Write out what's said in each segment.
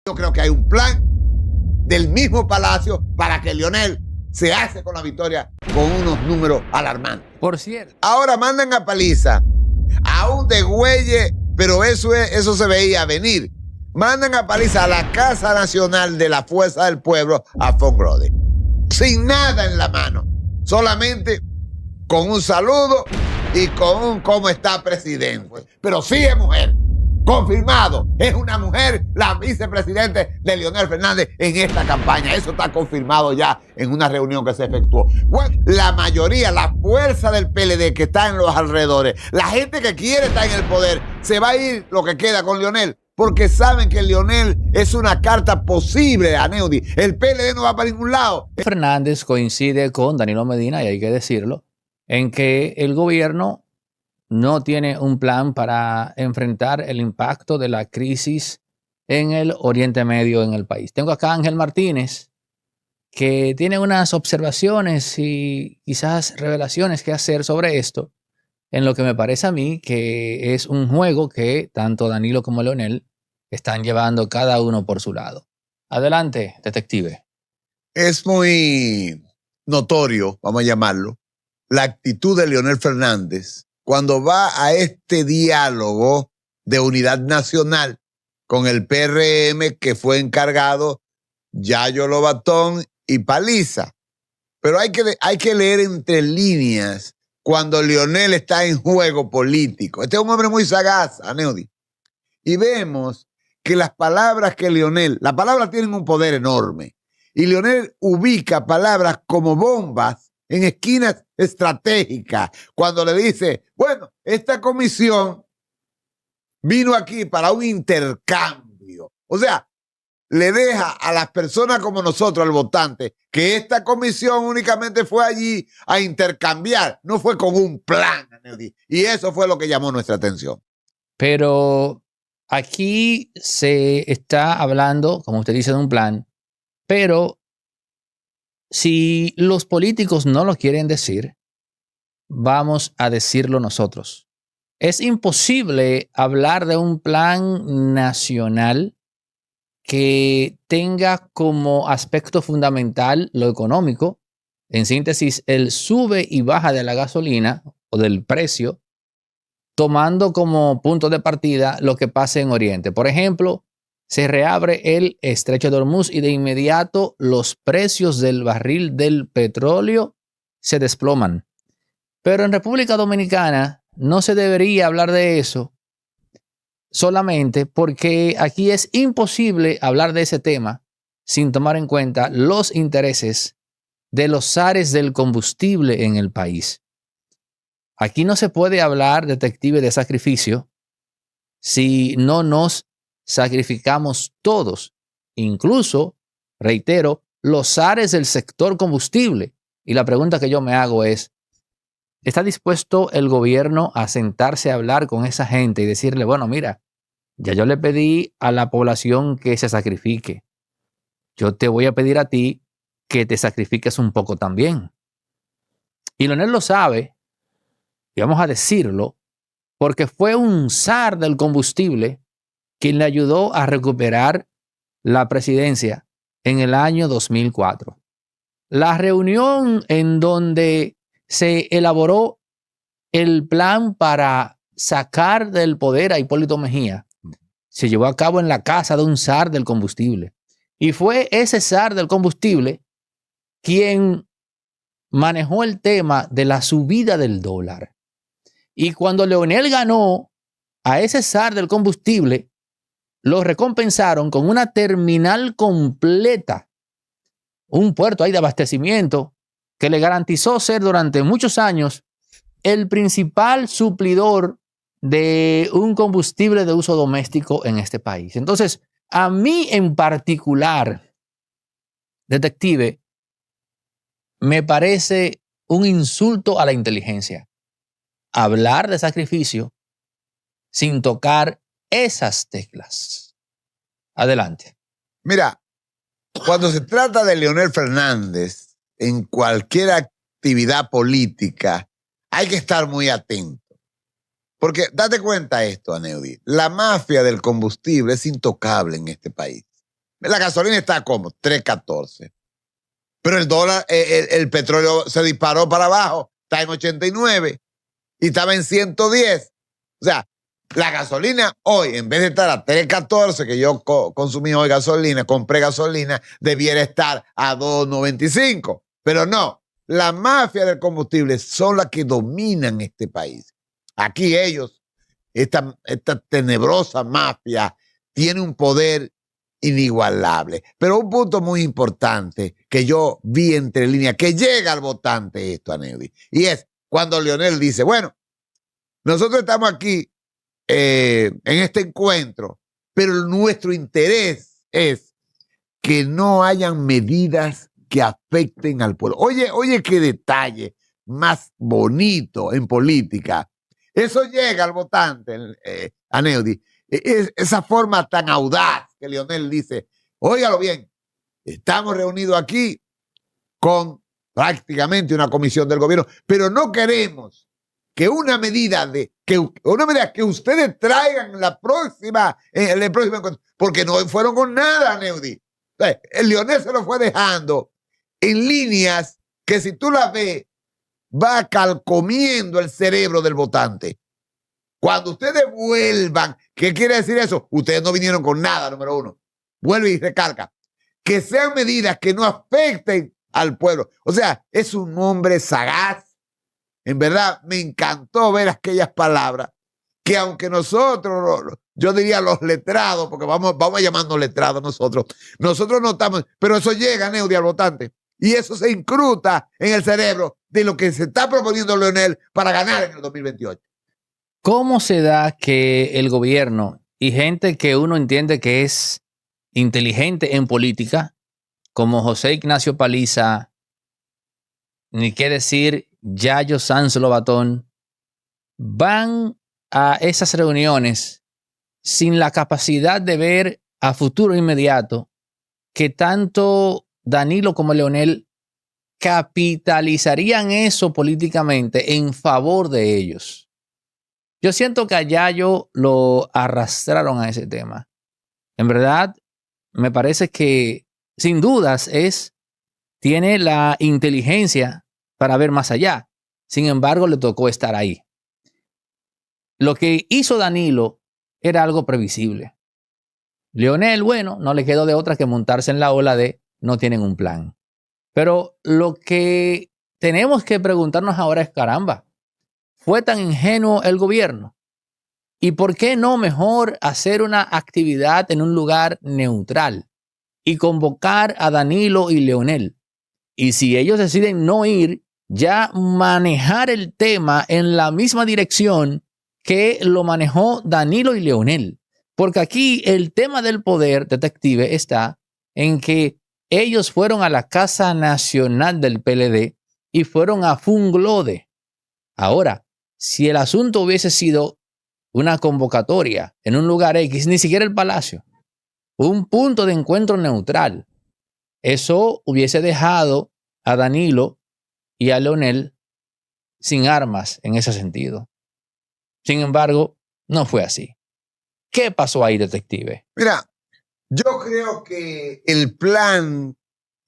Yo creo que hay un plan del mismo Palacio para que Leonel se hace con la victoria con unos números alarmantes. Por cierto. Ahora mandan a Paliza a un degüelle, pero eso se veía venir. Mandan a Paliza a la Casa Nacional de la Fuerza del Pueblo a Fongrode, sin nada en la mano, solamente con un saludo y con un ¿cómo está, presidente? Pero sí es mujer, confirmado, es una mujer la vicepresidente de Leonel Fernández en esta campaña. Eso está confirmado ya en una reunión que se efectuó. Bueno, la mayoría, la fuerza del PLD que está en los alrededores, la gente que quiere estar en el poder, se va a ir lo que queda con Leonel, porque saben que Leonel es una carta posible a Neudi. El PLD no va para ningún lado. Fernández coincide con Danilo Medina, y hay que decirlo, en que el gobierno no tiene un plan para enfrentar el impacto de la crisis en el Oriente Medio en el país. Tengo acá a Ángel Martínez, que tiene unas observaciones y quizás revelaciones que hacer sobre esto, en lo que me parece a mí que es un juego que tanto Danilo como Leonel están llevando cada uno por su lado. Adelante, detective. Es muy notorio, vamos a llamarlo, la actitud de Leonel Fernández cuando va a este diálogo de unidad nacional con el PRM que fue encargado Yayo Lobatón y Paliza. Pero hay que leer entre líneas cuando Leonel está en juego político. Este es un hombre muy sagaz, Aneudi. Y vemos que las palabras las palabras tienen un poder enorme. Y Leonel ubica palabras como bombas en esquinas estratégicas. Cuando le dice, bueno, esta comisión vino aquí para un intercambio. O sea, le deja a las personas como nosotros, al votante, que esta comisión únicamente fue allí a intercambiar, no fue con un plan. Y eso fue lo que llamó nuestra atención. Pero aquí se está hablando, como usted dice, de un plan, pero si los políticos no lo quieren decir, vamos a decirlo nosotros. Es imposible hablar de un plan nacional que tenga como aspecto fundamental lo económico, en síntesis, el sube y baja de la gasolina o del precio, tomando como punto de partida lo que pasa en Oriente. Por ejemplo, se reabre el estrecho de Hormuz y de inmediato los precios del barril del petróleo se desploman. Pero en República Dominicana no se debería hablar de eso solamente porque aquí es imposible hablar de ese tema sin tomar en cuenta los intereses de los zares del combustible en el país. Aquí no se puede hablar, detective, de sacrificio si no nos sacrificamos todos, incluso, reitero, los zares del sector combustible. Y la pregunta que yo me hago es, ¿está dispuesto el gobierno a sentarse a hablar con esa gente y decirle, bueno, mira, ya yo le pedí a la población que se sacrifique. Yo te voy a pedir a ti que te sacrifiques un poco también? Y Leonel lo sabe, y vamos a decirlo, porque fue un zar del combustible quien le ayudó a recuperar la presidencia en el año 2004. La reunión en donde se elaboró el plan para sacar del poder a Hipólito Mejía se llevó a cabo en la casa de un zar del combustible. Y fue ese zar del combustible quien manejó el tema de la subida del dólar. Y cuando Leonel ganó a ese zar del combustible, lo recompensaron con una terminal completa, un puerto ahí de abastecimiento que le garantizó ser durante muchos años el principal suplidor de un combustible de uso doméstico en este país. Entonces, a mí en particular, detective, me parece un insulto a la inteligencia hablar de sacrificio sin tocar esas teclas. Adelante. Mira, cuando se trata de Leonel Fernández, en cualquier actividad política, hay que estar muy atento. Porque date cuenta esto, Aneudi, la mafia del combustible es intocable en este país. La gasolina está como 3.14. Pero el dólar, el petróleo se disparó para abajo, está en 89 y estaba en 110. O sea, la gasolina hoy, en vez de estar a 3.14, que yo consumí hoy gasolina, compré gasolina, debiera estar a 2.95. Pero no, la mafia del combustible son las que dominan este país. Aquí ellos, esta tenebrosa mafia, tiene un poder inigualable. Pero un punto muy importante que yo vi entre líneas, que llega al votante esto, Aneudi, y es cuando Leonel dice, bueno, nosotros estamos aquí en este encuentro, pero nuestro interés es que no hayan medidas que afecten al pueblo. Oye, qué detalle más bonito en política. Eso llega al votante, Aneudi. Esa forma tan audaz que Leonel dice, óigalo bien, estamos reunidos aquí con prácticamente una comisión del gobierno, pero no queremos que una medida que ustedes traigan en el próximo encuentro, porque no fueron con nada, Neudi. El Leonel se lo fue dejando en líneas que si tú las ves, va calcomiendo el cerebro del votante. Cuando ustedes vuelvan, ¿qué quiere decir eso? Ustedes no vinieron con nada, número uno. Vuelve y recalca. Que sean medidas que no afecten al pueblo. O sea, es un hombre sagaz. En verdad, me encantó ver aquellas palabras que aunque nosotros, yo diría los letrados, porque vamos a llamarnos letrados nosotros no estamos, pero eso llega, Neudi, al votante. Y eso se incrusta en el cerebro de lo que se está proponiendo Leonel para ganar en el 2028. ¿Cómo se da que el gobierno y gente que uno entiende que es inteligente en política, como José Ignacio Paliza, ni qué decir Yayo Sanz Lobatón, van a esas reuniones sin la capacidad de ver a futuro inmediato que tanto Danilo como Leonel capitalizarían eso políticamente en favor de ellos? Yo siento que a Yayo lo arrastraron a ese tema. En verdad, me parece que sin dudas tiene la inteligencia para ver más allá. Sin embargo, le tocó estar ahí. Lo que hizo Danilo era algo previsible. Leonel, bueno, no le quedó de otra que montarse en la ola de no tienen un plan. Pero lo que tenemos que preguntarnos ahora es, caramba, ¿fue tan ingenuo el gobierno? ¿Y por qué no mejor hacer una actividad en un lugar neutral y convocar a Danilo y Leonel? Y si ellos deciden no ir, ya manejar el tema en la misma dirección que lo manejó Danilo y Leonel. Porque aquí el tema del poder, detective, está en que ellos fueron a la Casa Nacional del PLD y fueron a Funglode. Ahora, si el asunto hubiese sido una convocatoria en un lugar X, ni siquiera el Palacio, un punto de encuentro neutral, eso hubiese dejado a Danilo y a Leonel sin armas en ese sentido. Sin embargo, no fue así. ¿Qué pasó ahí, detective? Mira, yo creo que el plan,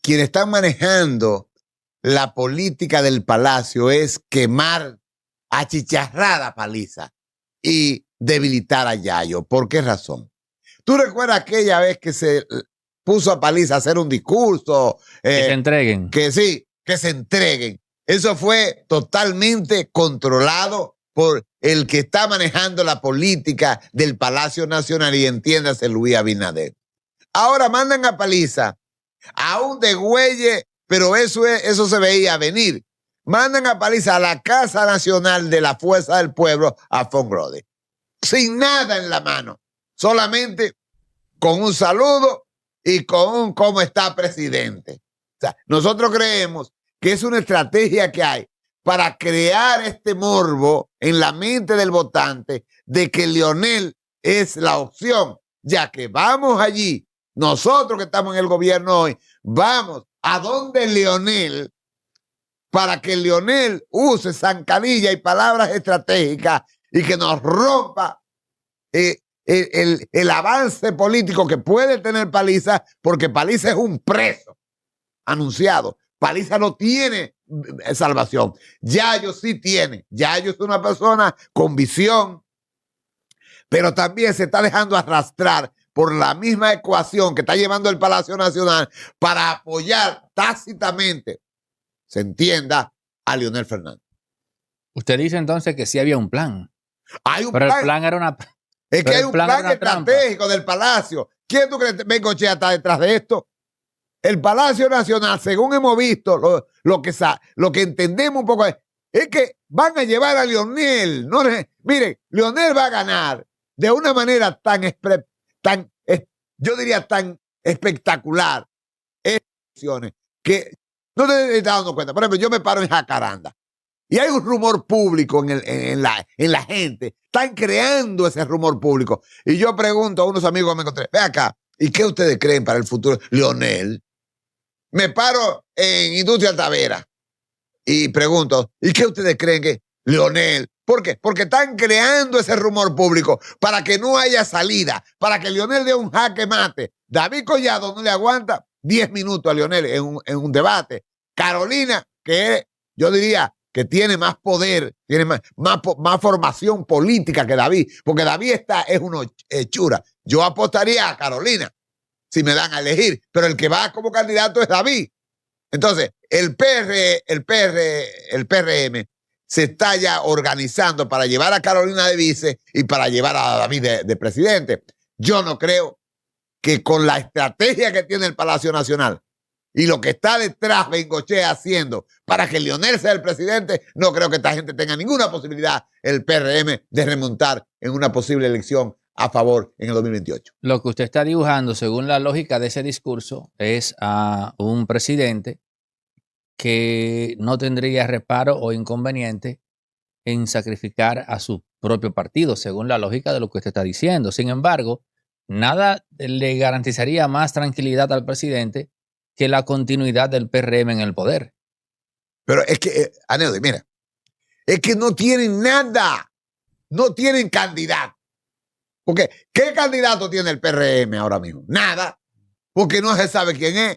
quien está manejando la política del Palacio es quemar achicharrada Paliza y debilitar a Yayo. ¿Por qué razón? ¿Tú recuerdas aquella vez que se puso a Paliza a hacer un discurso? Que se entreguen. Que sí, que se entreguen. Eso fue totalmente controlado por el que está manejando la política del Palacio Nacional y entiéndase Luis Abinader. Ahora mandan a Paliza a un degüelle, pero eso se veía venir. Mandan a Paliza a la Casa Nacional de la Fuerza del Pueblo a Funglode, sin nada en la mano, solamente con un saludo y con un cómo está presidente. O sea, nosotros creemos que es una estrategia que hay para crear este morbo en la mente del votante de que Leonel es la opción, ya que vamos allí, nosotros que estamos en el gobierno hoy, vamos a donde Leonel para que Leonel use zancadilla y palabras estratégicas y que nos rompa el avance político que puede tener Paliza, porque Paliza es un preso anunciado. Paliza no tiene salvación. Yayo sí tiene. Yayo es una persona con visión, pero también se está dejando arrastrar por la misma ecuación que está llevando el Palacio Nacional para apoyar tácitamente, se entienda, a Leonel Fernández. Usted dice entonces que sí había un plan. Hay un pero plan. El plan era una... Es que hay un plan estratégico del Palacio. ¿Quién tú crees que Bengochea está detrás de esto? El Palacio Nacional, según hemos visto, lo que entendemos un poco es que van a llevar a Leonel. No, mire, Leonel va a ganar de una manera yo diría tan espectacular, que no te estás dando cuenta. Por ejemplo, yo me paro en Jacaranda y hay un rumor público en la gente. Están creando ese rumor público. Y yo pregunto a unos amigos que me encontré, ve acá, ¿y qué ustedes creen para el futuro? Leonel. Me paro en Industria Tavera y pregunto, ¿y qué ustedes creen que Leonel? ¿Por qué? Porque están creando ese rumor público para que no haya salida, para que Leonel dé un jaque mate. David Collado no le aguanta 10 minutos a Leonel en un debate. Carolina, que yo diría que tiene más poder, tiene más formación política que David, porque David es una hechura. Yo apostaría a Carolina si me dan a elegir, pero el que va como candidato es David. Entonces, el PRM se está ya organizando para llevar a Carolina de vice y para llevar a David de presidente. Yo no creo que con la estrategia que tiene el Palacio Nacional y lo que está detrás Bengochea haciendo para que Leonel sea el presidente, no creo que esta gente tenga ninguna posibilidad, el PRM, de remontar en una posible elección a favor en el 2028. Lo que usted está dibujando, según la lógica de ese discurso, es a un presidente que no tendría reparo o inconveniente en sacrificar a su propio partido, según la lógica de lo que usted está diciendo. Sin embargo, nada le garantizaría más tranquilidad al presidente que la continuidad del PRM en el poder. Pero es que, Aneudi, mira, es que no tienen nada, no tienen candidato. Porque, ¿qué candidato tiene el PRM ahora mismo? Nada, porque no se sabe quién es.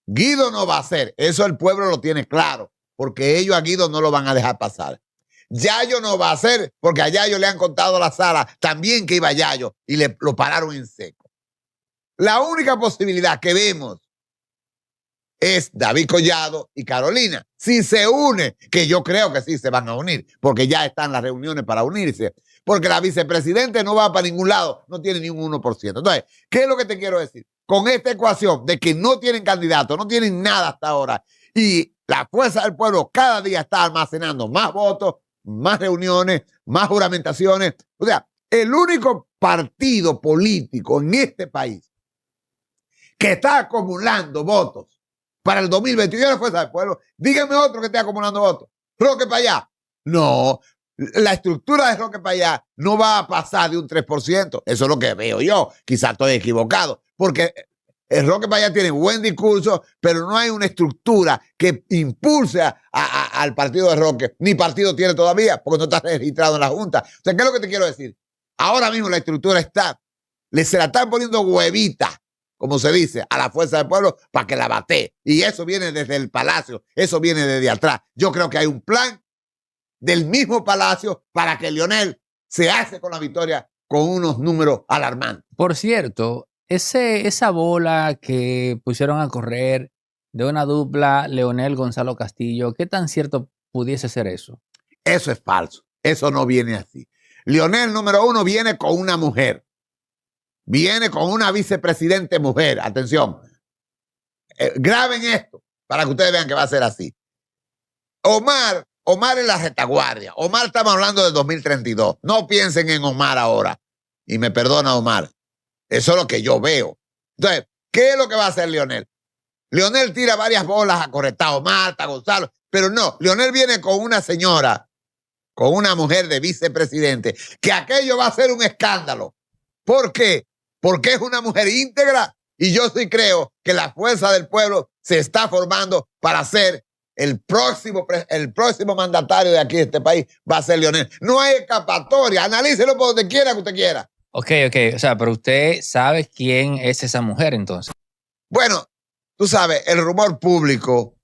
Guido no va a ser, eso el pueblo lo tiene claro, porque ellos a Guido no lo van a dejar pasar. Yayo no va a ser, porque a Yayo le han contado a la sala también que iba Yayo y lo pararon en seco. La única posibilidad que vemos es David Collado y Carolina. Si se une, que yo creo que sí se van a unir, porque ya están las reuniones para unirse, porque la vicepresidente no va para ningún lado, no tiene ni un 1%. Entonces, ¿qué es lo que te quiero decir? Con esta ecuación de que no tienen candidato, no tienen nada hasta ahora, y la fuerza del pueblo cada día está almacenando más votos, más reuniones, más juramentaciones. O sea, el único partido político en este país que está acumulando votos para el 2021 es la fuerza del pueblo. Díganme otro que esté acumulando votos. Roque para allá. No, la estructura de Roque para allá no va a pasar de un 3%. Eso es lo que veo yo. Quizás estoy equivocado, porque el Roque para allá tiene buen discurso, pero no hay una estructura que impulse al partido de Roque. Ni partido tiene todavía, porque no está registrado en la Junta. O sea, ¿qué es lo que te quiero decir? Ahora mismo la estructura está, se la están poniendo huevita, como se dice, a la fuerza del pueblo para que la bate. Y eso viene desde el Palacio, eso viene desde atrás. Yo creo que hay un plan del mismo Palacio para que Leonel se hace con la victoria con unos números alarmantes. Por cierto, esa bola que pusieron a correr de una dupla Leonel-Gonzalo Castillo, ¿qué tan cierto pudiese ser eso? Eso es falso. Eso no viene así. Leonel, número uno, viene con una mujer. Viene con una vicepresidente mujer. Atención. Graben esto para que ustedes vean que va a ser así. Omar es la retaguardia. Omar, estamos hablando de 2032. No piensen en Omar ahora. Y me perdona Omar. Eso es lo que yo veo. Entonces, ¿qué es lo que va a hacer Leonel? Leonel tira varias bolas a Corretao, Marta, Gonzalo. Pero no, Leonel viene con una señora, con una mujer de vicepresidente, que aquello va a ser un escándalo. ¿Por qué? Porque es una mujer íntegra y yo sí creo que la fuerza del pueblo se está formando para ser el próximo mandatario de aquí de este país, va a ser Leonel. No hay escapatoria, analícelo por donde quiera que usted quiera. Ok. O sea, pero usted sabe quién es esa mujer entonces. Bueno, tú sabes, el rumor público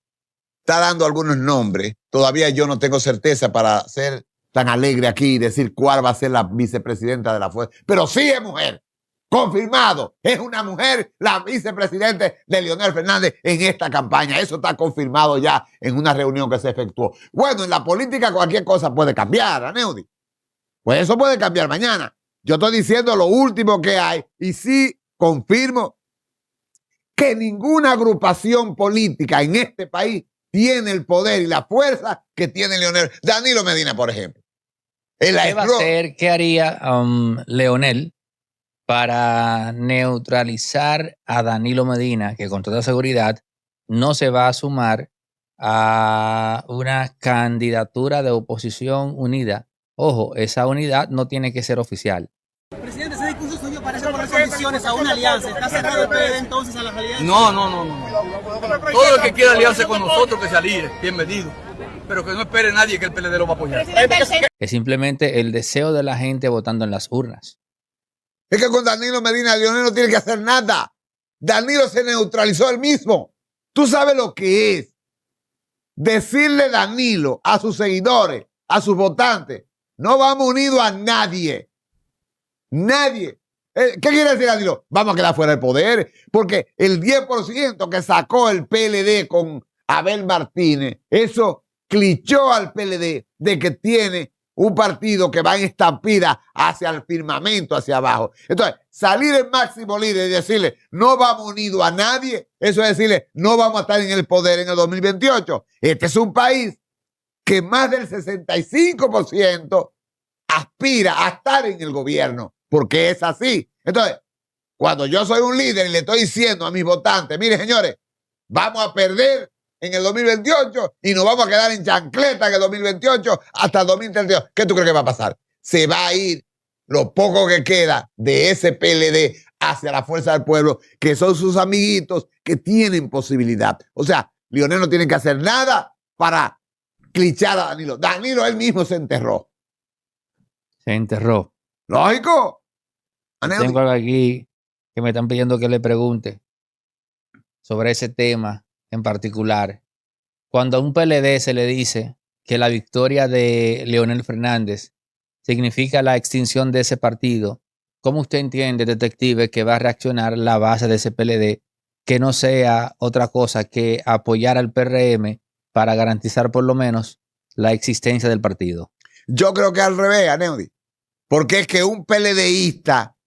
está dando algunos nombres. Todavía yo no tengo certeza para ser tan alegre aquí y decir cuál va a ser la vicepresidenta de la fuerza. Pero sí es mujer. Confirmado. Es una mujer la vicepresidenta de Leonel Fernández en esta campaña. Eso está confirmado ya en una reunión que se efectuó. Bueno, en la política cualquier cosa puede cambiar, Aneudi. Pues eso puede cambiar mañana. Yo estoy diciendo lo último que hay y sí confirmo que ninguna agrupación política en este país tiene el poder y la fuerza que tiene Leonel. Danilo Medina, por ejemplo. ¿Qué haría Leonel para neutralizar a Danilo Medina, que con toda seguridad no se va a sumar a una candidatura de oposición unida? Ojo, esa unidad no tiene que ser oficial. Presidente, ese discurso suyo parece poner condiciones a una alianza. ¿Está cerrado el PLD entonces a las alianzas? No. Todo el que quiera aliarse con nosotros que se alíe, bienvenido. Pero que no espere nadie que el PLD lo va a apoyar. Es simplemente el deseo de la gente votando en las urnas. Es que con Danilo Medina Leonel no tiene que hacer nada. Danilo se neutralizó él mismo. Tú sabes lo que es decirle Danilo a sus seguidores, a sus votantes, no vamos unidos a nadie. Nadie. ¿Qué quiere decir Danilo? Vamos a quedar fuera del poder. Porque el 10% que sacó el PLD con Abel Martínez, eso clichó al PLD de que tiene un partido que va en estampida hacia el firmamento, hacia abajo. Entonces, salir el máximo líder y decirle, no vamos unidos a nadie, eso es decirle, no vamos a estar en el poder en el 2028. Este es un país que más del 65% aspira a estar en el gobierno, porque es así. Entonces, cuando yo soy un líder y le estoy diciendo a mis votantes, mire, señores, vamos a perder en el 2028 y nos vamos a quedar en chancleta en el 2028 hasta el 2032. ¿Qué tú crees que va a pasar? Se va a ir lo poco que queda de ese PLD hacia la fuerza del pueblo, que son sus amiguitos que tienen posibilidad. O sea, Leonel no tiene que hacer nada para clichar a Danilo. Danilo él mismo se enterró. Se enterró. Lógico. Tengo algo aquí que me están pidiendo que le pregunte sobre ese tema en particular. Cuando a un PLD se le dice que la victoria de Leonel Fernández significa la extinción de ese partido, ¿cómo usted entiende, detective, que va a reaccionar la base de ese PLD que no sea otra cosa que apoyar al PRM para garantizar por lo menos la existencia del partido? Yo creo que al revés, Aneudi, porque es que un PLDista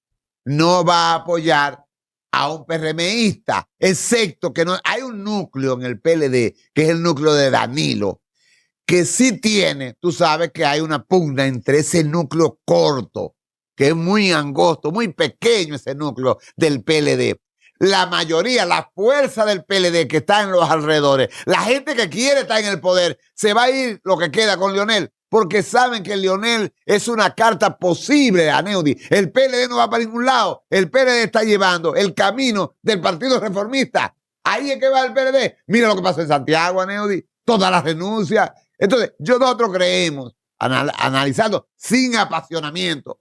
no va a apoyar a un PRMista, excepto que no hay un núcleo en el PLD, que es el núcleo de Danilo, que sí tiene, tú sabes que hay una pugna entre ese núcleo corto, que es muy angosto, muy pequeño ese núcleo del PLD. La mayoría, la fuerza del PLD que está en los alrededores, la gente que quiere estar en el poder, se va a ir lo que queda con Leonel, porque saben que Leonel es una carta posible, Aneudi. El PLD no va para ningún lado. El PLD está llevando el camino del Partido Reformista. Ahí es que va el PLD. Mira lo que pasó en Santiago, Aneudi. Todas las renuncias. Entonces, nosotros creemos, analizando sin apasionamiento,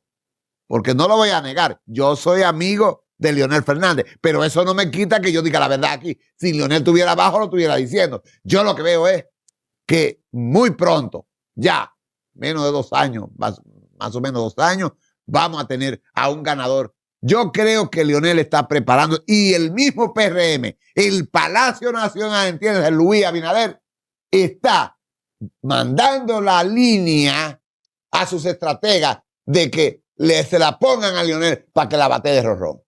porque no lo voy a negar, yo soy amigo de Leonel Fernández, pero eso no me quita que yo diga la verdad aquí. Si Leonel estuviera abajo, lo estuviera diciendo. Yo lo que veo es que muy pronto, ya, menos de 2 años, más o menos 2 años, vamos a tener a un ganador. Yo creo que Leonel está preparando, y el mismo PRM, el Palacio Nacional, ¿entiendes? El Luis Abinader, está mandando la línea a sus estrategas de que se la pongan a Leonel para que la bate de Rorrón.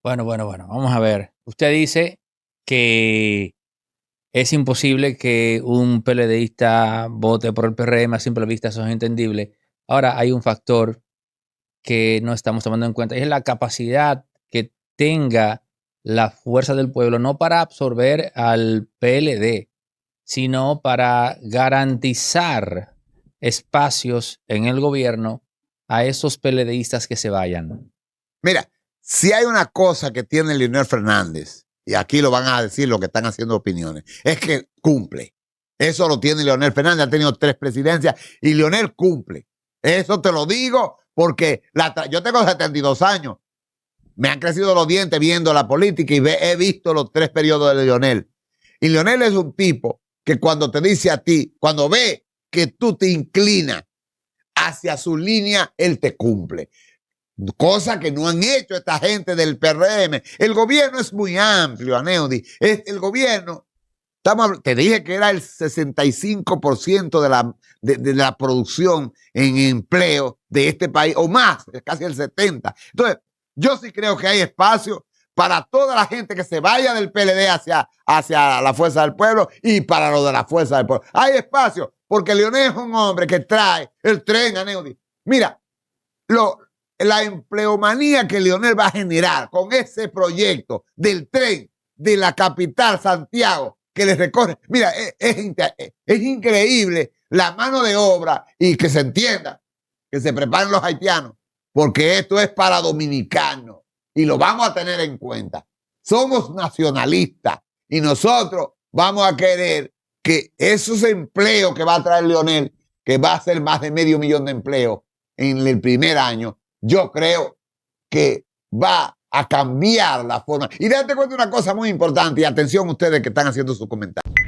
Bueno, vamos a ver. Usted dice que es imposible que un PLDista vote por el PRM, a simple vista eso es entendible. Ahora hay un factor que no estamos tomando en cuenta y es la capacidad que tenga la fuerza del pueblo, no para absorber al PLD, sino para garantizar espacios en el gobierno a esos PLDistas que se vayan. Mira, si hay una cosa que tiene Leonel Fernández, y aquí lo van a decir los que están haciendo opiniones, es que cumple. Eso lo tiene Leonel Fernández, ha tenido 3 presidencias y Leonel cumple. Eso te lo digo porque yo tengo 72 años, me han crecido los dientes viendo la política y he visto los 3 periodos de Leonel. Y Leonel es un tipo que cuando te dice a ti, cuando ve que tú te inclinas hacia su línea, él te cumple. Cosa que no han hecho esta gente del PRM. El gobierno es muy amplio, Aneudi. El gobierno, te dije que era el 65% de la producción en empleo de este país, o más, casi el 70%. Entonces, yo sí creo que hay espacio para toda la gente que se vaya del PLD hacia la Fuerza del Pueblo y para lo de la Fuerza del Pueblo. Hay espacio, porque Leonel es un hombre que trae el tren, Aneudi. Mira, la empleomanía que Leonel va a generar con ese proyecto del tren de la capital, Santiago, que le recorre. Mira, es increíble la mano de obra, y que se entienda, que se preparen los haitianos, porque esto es para dominicanos y lo vamos a tener en cuenta. Somos nacionalistas y nosotros vamos a querer que esos empleos que va a traer Leonel, que va a ser más de 500,000 de empleos en el primer año, yo creo que va a cambiar la forma. Y date cuenta de una cosa muy importante, y atención ustedes que están haciendo sus comentarios.